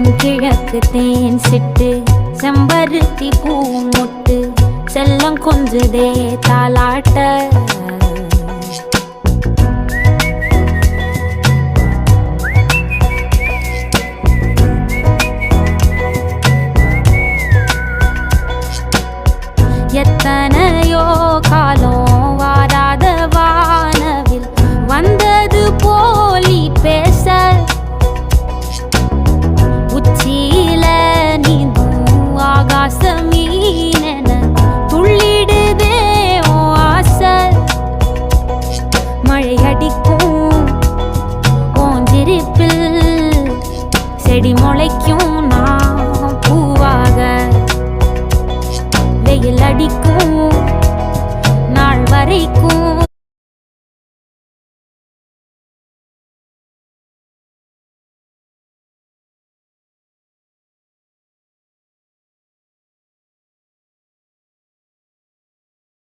தென்கிழக்கு தேன் சிட்டு செம்பருத்தி பூ முட்டு செல்லம் கொஞ்சதே தாலாட்ட எத்தனையோ காலம் வாராத வானவில் வந்தது போலி பேச உச்சியில நீந்தும் ஆகாச மீனென துள்ளிடுதே ஓ ஆசை மழை அடிக்கும் ஓஞ்சிரிப்பில் செடி முளைக்கும்